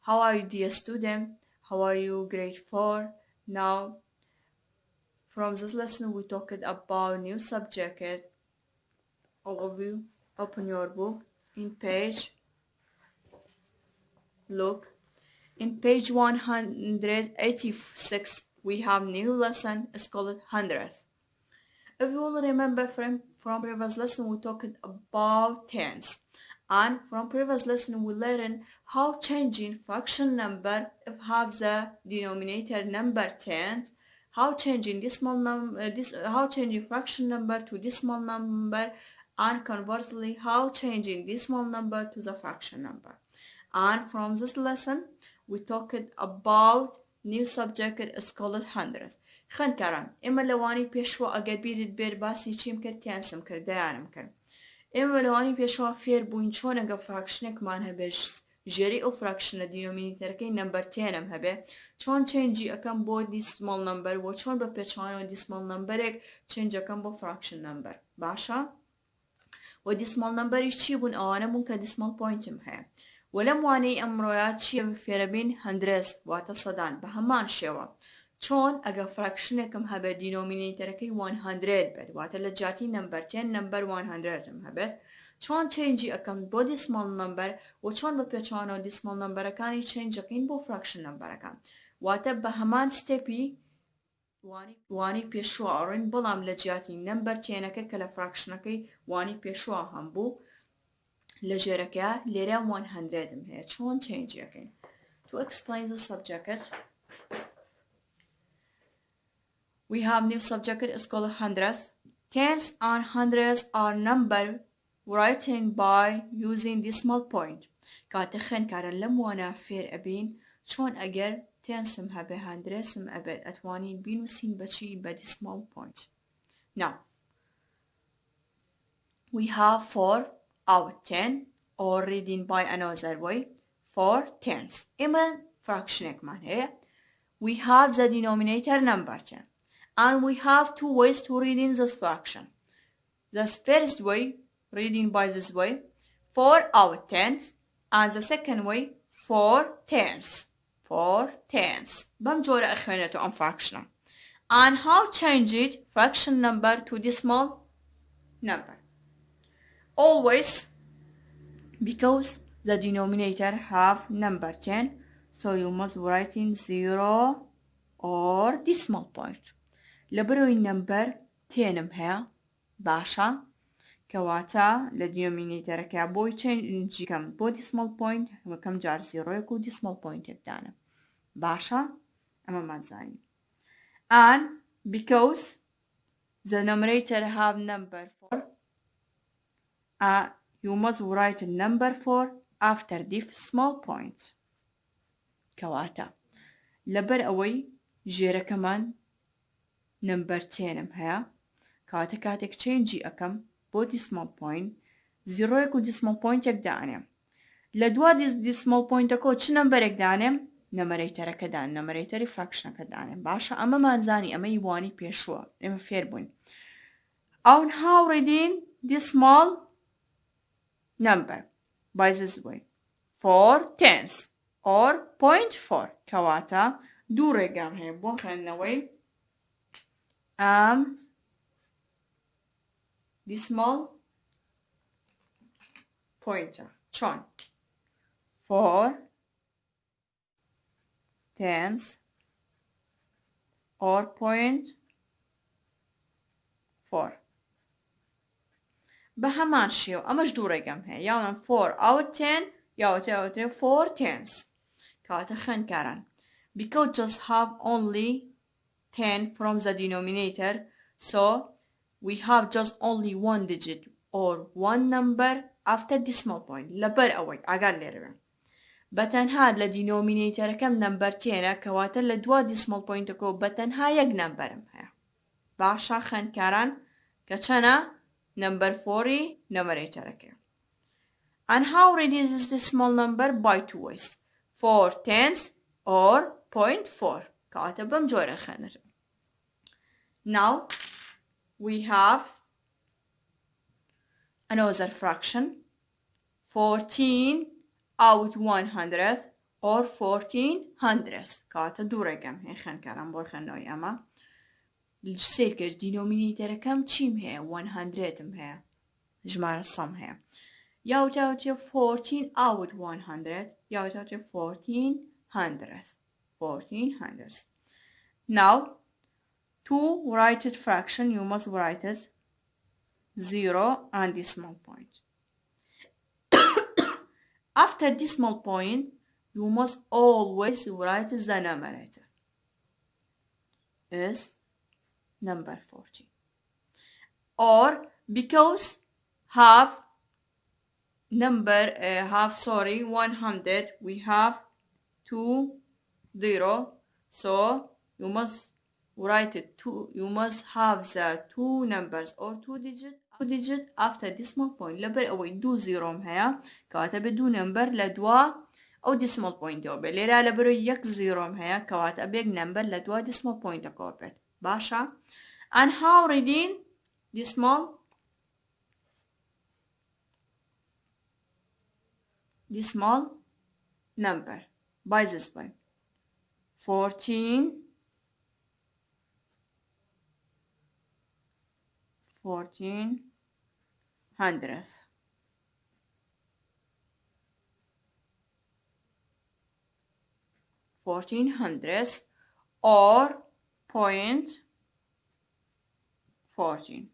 How are you, dear student? How are you, grade 4? Now, from this lesson, we talked about new subject. All of you, open your book in page. Look, in page 186, we have new lesson. It's called hundredth. If you will remember from previous lesson, we talked about tens. And from previous lesson, we learned how changing fraction number if have the denominator number tens, how changing decimal number, how changing fraction number to decimal number, and conversely, how changing decimal number to the fraction number. And from this lesson, we talked about new subject is called hundredth. خن كرم إما لواني بيشوا أجر بيرد بير باسي چیم کرد تیانسم کرد دیانم کرد إما لواني بيشوا فير بوين چون أجا فراكشنك مان هبش جري أو فراكشن دينومينيتر كي نمبر تينم هبه چون چنجي أكم بو decimal number و چون بپچانو decimal number اك چنج أكم بو fraction number باشا و decimal number چی بون آنه بون که decimal point هم ولم واني أمرويات شيء في ربين هندرس واتصدان بهمان شوا چون اگه فراكشنكم هبه دينومينيتركي 100 بد واتلا جاتي نمبر 10 نمبر 100 هم هبه چون چنجي اكم بو decimal number و چون بپچانو decimal number اكاني چنج اكين بو fraction number اكان واتا بهمان ستيبي واني بيشوا اورين بلام لجاتي نمبر 10 اكا كلا فراكشنكي واني بيشوا هم بو لجركا ليرا 100 هم هي چون چنجي اكين. To explain the subject, we have new subject. It's called hundredth. Tens and hundreds are number written by using decimal point. كاتخن كارن لم وانا فير أبين شون أجر تنسم هبه هندرسم أبد أتوانين بين وسين بشي decimal point. Now, we have 4 out of 10 or reading by another way. 4 tens. إما fractionek man here. We have the denominator number 10. And we have two ways to reading this fraction. The first way, reading by this way, 4 out of 10, and the second way, 4 tens. 4 tens. بمجورة أخوانته on fraction. And how change it fraction number to decimal number? Always, because the denominator have number 10, so you must write in 0 or decimal point. لبروي نمبر تينم هيا باشا كواتا لديومينيتر كابوي تشينجي كم بو decimal point وكم جار زيرو يكو decimal point يبدانا باشا أما ما تزاني and because the numerator have number 4 you must write number 4 after decimal point كواتا لبر أوي جيرا كمان number 10 هيا كاتك تشينجي أكم بو decimal point 0 يكو decimal point يقدانم لدوا decimal point أكو چه number يقدانم numerator كدان numerator fraction كدانم باشا أما ما نزاني أما يواني بيشوا أما فيربون أو how reading decimal number by this way 4 tenths or 0.4 كواتا دو رقم هي بو خلنا وي decimal pointer چون 4 tenths or 0.4 بهمان شيو امش دو رقم هي يعني 4 out 10 يا 4 tenths كاتا خن كارن because just have only 10 from the denominator, so we have just only one digit or one number after decimal point. لبر أوي أقل لربع. بتنها لدينومينيتر كم number 10 كواتا لدوا decimal point كو بتنها يق number مها. باشا خن كارن كتشنا number 40 numerator كه. And how reduce this decimal number by two ways, 4 tenths or 0.4. كاتبهم جورا خنر. Now we have another fraction 14 out 100 or 1400 كاتە دوو ڕێگەم هەیە خوێندکاران بۆ خوێندنەوەی ئەمە سێرکەش دینۆمینیتەرەکەم چیم هەیە 100م هەیە ژمارە سەم هەیە یا وتاوتێ 14 out 100 یا وتاوتێ 1400 now to write it fraction you must write it 0 and decimal point after decimal point you must always write the numerator is number 14 or because half 100 we have 20 so you must write it you must have the two numbers or two digit after decimal point لبر اوي دو زيروم هيا كاتب دو نمبر لدوا او decimal point اوبه ليرا لبرو يك زيروم هيا كاتب يك نمبر لدوا decimal point اوبه باشا and how reading decimal number by this way 14 hundredth or point 14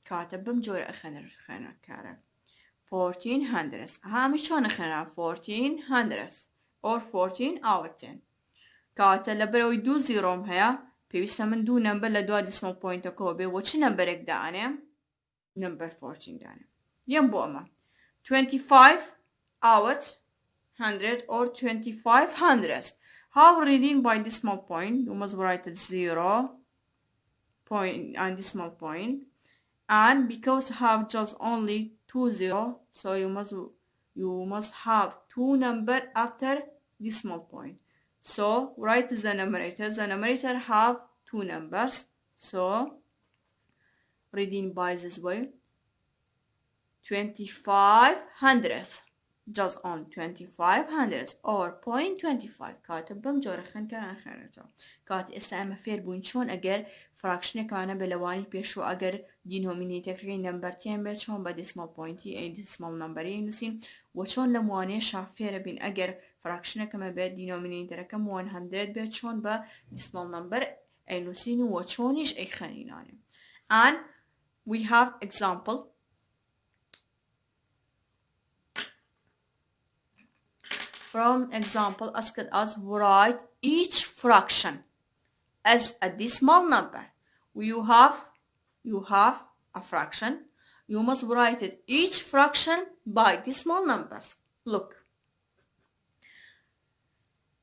كاتب بمجور أخنا كارا 1400 هامي شون أخنا 1400 or 14 out 10 كاتب لبروي دو زيروم هيا بيوستا من دو نمبر لدوا ديسمال بوينت كوبي وش نمبرك دانم نمبر 14 دانم ينبو أما 25 out 100 or 2500 how reading by decimal point you must write it 0 point and decimal point and because have just only 20 so you must have two number after decimal point so write the numerator have two numbers so reading by this way 2500 just on 2500 or 0.25 كاتب بمجور كان خانته كات استعمل فير بون شون اگر فراكشن كان بلواني بيشو اگر denominator نمبر تين بيت شون با decimal point اي decimal number ينسين وشون لمواني شافير بين اگر فراكشن كما بيت denominator كم 100 بيت شون با decimal number اي نسين وشونيش اي خانيناني and we have example from example asked us write each fraction as a decimal number. You have a fraction. You must write it each fraction by decimal numbers. Look.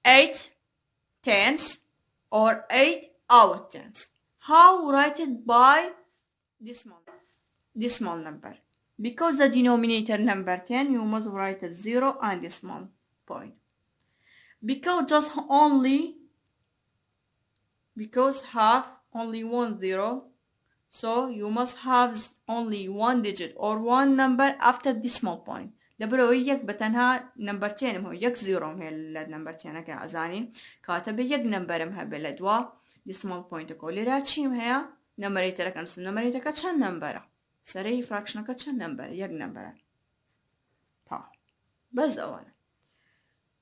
8 tenths or 8 out tenths. How write it by decimal number? Because the denominator number 10, you must write it 0 and decimal point. Because have only 1 0 so you must have only one digit or one number after decimal point لبرو يك بتنها نمبرتين هو يك زيرو هي النمبرتين كأزاني كاتب يك نمبر مها بلدوا decimal point كولي راتشيم هي نمبريتر كنس نمبريتر كتشان نمبر سري فراكشن كتشان نمبر يك نمبر تا بس أولا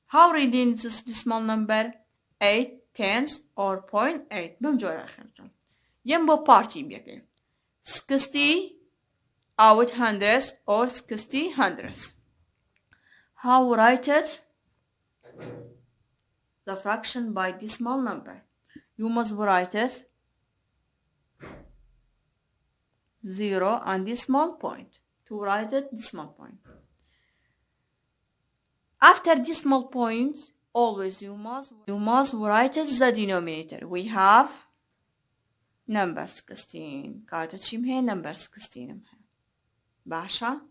how reading this decimal number 8 tenths or 0.8 بمجور آخرتون ينبو بارتي بيكي 60 out hundreds or 60 hundreds how write it the fraction by decimal number you must write it 0 and decimal point to write it decimal point after decimal points always you must write it the denominator we have number 16 كاتشيم هي number 16 باشا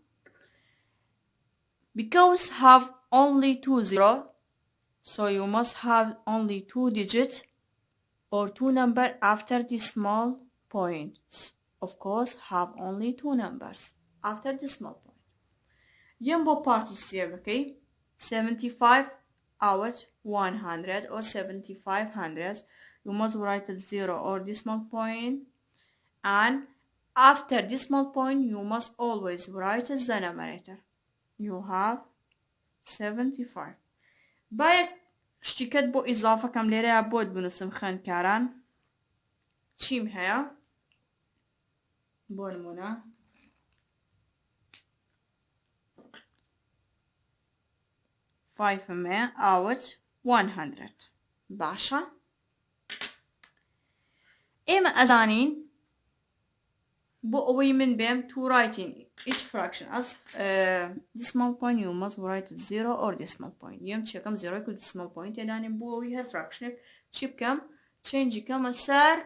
because have only 2 0 so you must have only 2 digits or 2 number after decimal points of course have only 2 numbers after decimal point یم بۆ پارتی سێ بکەی 75 out 100 or 75 hundredths. You must write a 0 or decimal point, and after decimal point you must always write the numerator. You have 75. باید شتیکت بۆ ئیزافەکەم لێرەیە بۆت بنووسم خوێندکاران چیم هەیە بۆ نمونە 5 out 100 باشە ئێمە ئەزانین بۆ ئەوەی من بێم to writing each fraction as decimal point you must write 0 or decimal point یم چێکەم 0 و decimal point تێدانێم بۆ ئەوەی هەر fraction چی بکەم چێنجی کەمە سەر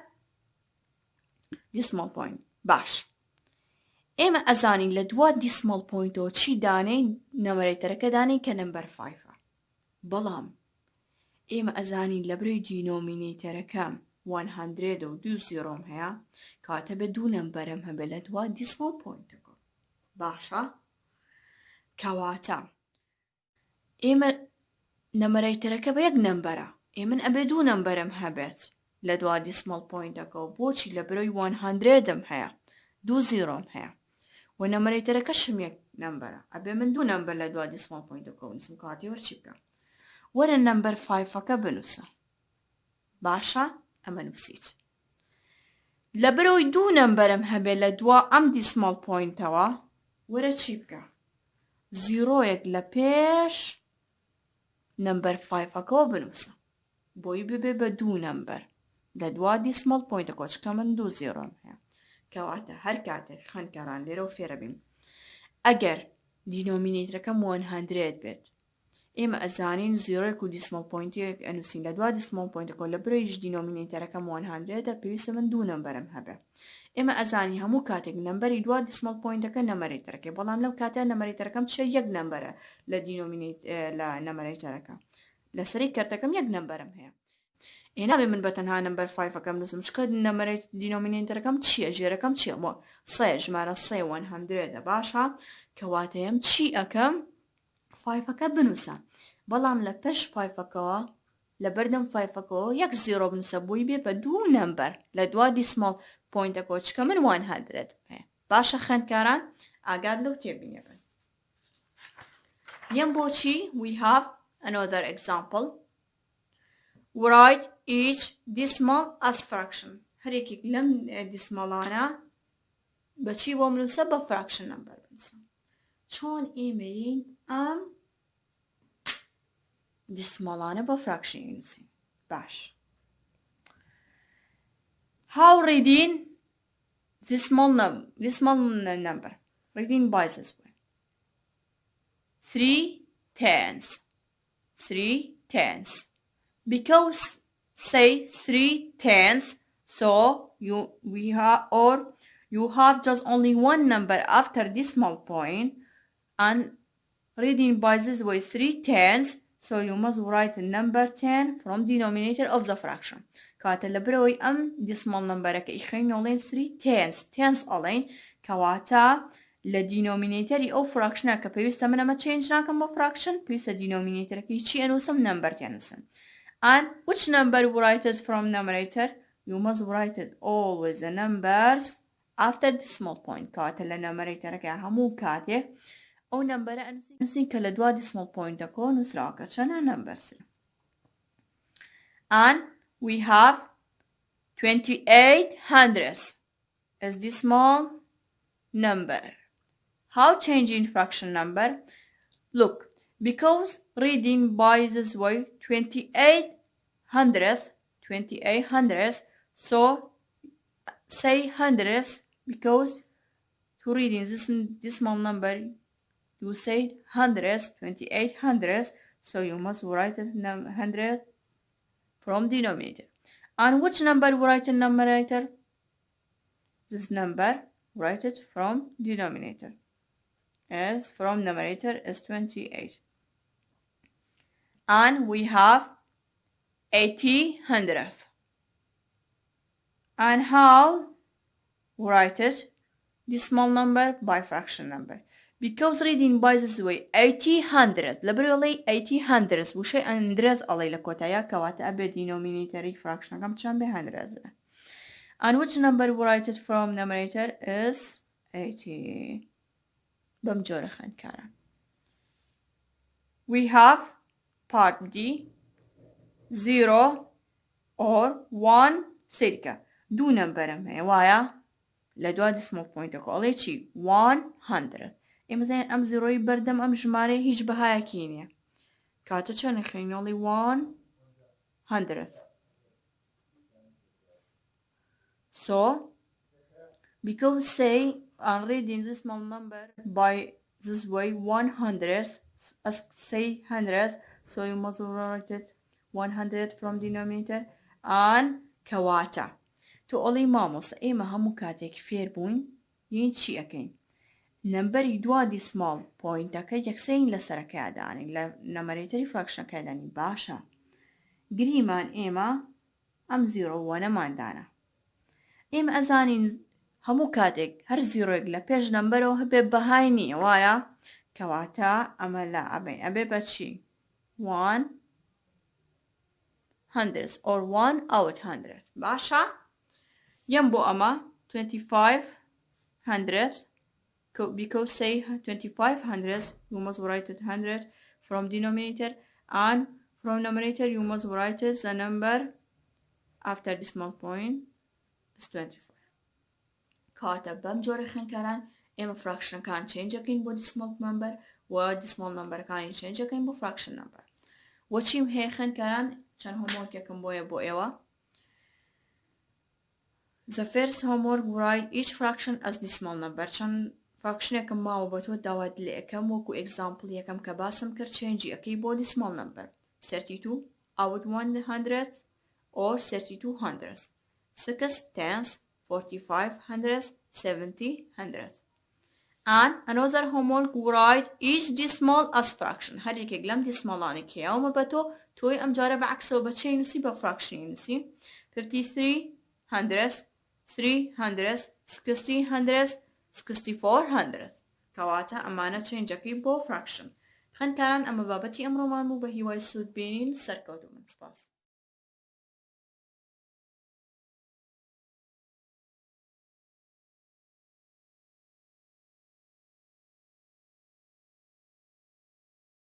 decimal point باش ئێمە ئەزانین لە دوا decimal pointەوە چی دانەی نەمەرەیتەرەکە دانەی کە نمبەر 5 بەڵام ئێمە ئەزانین لە برۆی دینۆمینەیتەرەکەم 100 و 2 زیرۆم هەیە کاتە بە دوو نەمبەرم هەبێت لە دوا decimal pointەکە باشە کەواتە ئێمە نەمەرەیتەرەکە بە یەک نەمبەرە ئێمن ئەبێ دوو نەمبەرم هەبێت لە دوا decimal pointەکە و بۆچی لە برۆی 100م هەیە 2 زیرۆم هەیە و نەمەرەیتەرەکەشم یەک نەمبەرە ئەبێ من دوو نەمبەر لە دوا decimal pointەکە بنووسم کاتی وەرچی بکەم وەرە نەمبەر 5ەکە بنووسە باشە ئەمە نووسیت لە برۆی دوو نەمبەرم هەبێ لە دوا ئەم decimal pointەوە وەرە چی بکە زیرۆیەک لە پێش نەمبەر 5ەکەەوە بنووسە بۆی ببێ بە دوو نەمبەر لە دوا decimal pointەکە چکە من 2 زیرۆم هەیە کەواتە هەر کاتێک خوێندکاران لێرە و فێرە بین ئەگەر دینۆمینەیترەکەم 100 بێت ئێمە ئەزانین زیرۆیەک و decimal pointێک ئەنووسین لە دوا decimal pointەکە لە برۆیش دینۆمینەیتەرەکەم 100 پێویستە من دوو نەمبەرم هەبێ ئێمە ئەزانی هەموو کاتێک نەمبەری دوا decimal pointەکە نەمەرەیتەرەکە بەڵام لەو کاتە نەمەرەیتەرەکەم چە یەک نەمبەرە لە لە نەمەرەیتەرەکە لەسەری کەرتەکەم یەک نەمبەرم هەیە ئێنابێ من بەتەنها نمبەر 5ەکەم نووسم چکە نەمەرەی دینۆمینەیتەرەکەم چییە ژێرەکەم چییە بۆ سەیە ژمارە 100 باشە کەواتەیەم چی ئەەکەم 5ەکە بنووسە بەڵام لە پێش 5ەکەەوە لە بەردەم 5ەکەەوە یەک زیرۆ بنووسە بۆی بێ بە دوو نەمبەر لە دوا decimal pointەکە چکە من 100 هەیە باشە خوێندکاران ئاگاد لەو تێبینەکەن یەم بۆچی we have another example write each decimal as fraction هەرێکێک لەم دیسمەڵانە بەچی بۆ بنووسە بە fraction number بنووسە چۆن ئێمەین ئەم دیسمەڵانە بە fraction نووسین باش how reading decimal number reading by this way 3/10 because say 3/10 so you have just only one number after decimal point and reading by this way 3/10 so you must write the number 10 from denominator of the fraction کاتە لە برەوەی ئەم decimal numberەکە ئیخەین ئەڵێن 3/10 ئەڵێن کەواتە لە denominatorی ئەو fraction کە پێویستە من ئەمە change ناکەم بۆ fraction پێویستە denominatorەکەی چی ئەنووسم number ئەنووسم and which number write it from numerator you must write it always the numbers after decimal point کاتە لە numeratorەکە هەموو کاتێک ئەو نمبەرە ئەنووسین کە لە دوا decimal pointەکە نووسراوەکە چەنە numbers and we have 2800 as decimal number how changing fraction number look because reading by this way 2800 so say hundreds because to reading this decimal number you say hundreds 2800 so you must write it 100 from denominator and which number write in numerator this number write it from denominator as from numerator is 28 and we have 80 and how write it decimal number by fraction number because reading by this way 80 liberally 80 وشي hundreds علي لكوتايا كواتا أبي denominator fraction كم تشان به hundreds and which number we write it from numerator is 80 بمجور خان كارا we have part D 0 or 1 سيركا دو number ما وايا لدوا decimal point أقولي شي 100 إما زين أم زيروي بردم أم جماري هيج بهاي كينيا كاتا چن خين only 100 so because say I'm reading this small number by this way 100 as say 100 so you must write it 100 from denominator and كواتا تو only ماموس إما همو كاتك فير بون ين شي أكين نمبر دوا decimal point أكا يكسين لسرك عداني لنمريتري fraction كاداني باشا قريمان إما أم زيرو وانا ما عندنا إما أزاني همو كاتك هر زيرو يقلا بيج نمبرو هبه بهايني وايا كواتا أما لا أبي باتشي 100 or 1 out 100 باشا ينبو أما 2500 because say 2500 you must write it 100 from denominator and from numerator you must write it the number after decimal point is 25 كاتب بمجور خن كران إما fraction كان change again بو decimal number و decimal number كان change again بو fraction number وچيم هي خن كران چن homework يكم بو إيوا the first homework write each fraction as decimal number چن fraction يكم ما وبتو داود لأكم وكو example يكم كباسم كر change أكي بو decimal number 32 out 100 or 32 hundredths 6 tenths 45 hundredths 70 hundredths and another homework write each decimal as fraction هذيك قلم decimal أنا كيا وما بتو توي أم جارب عكسه وبتشي نسي بفraction نسي 53 hundredths 3 hundredths 60 hundredths 64 hundredths كواتا أمانة change أكي بو fraction خن كان أما بابتي أمرو مانمو بهي واي سود بينين سركوتو من سباس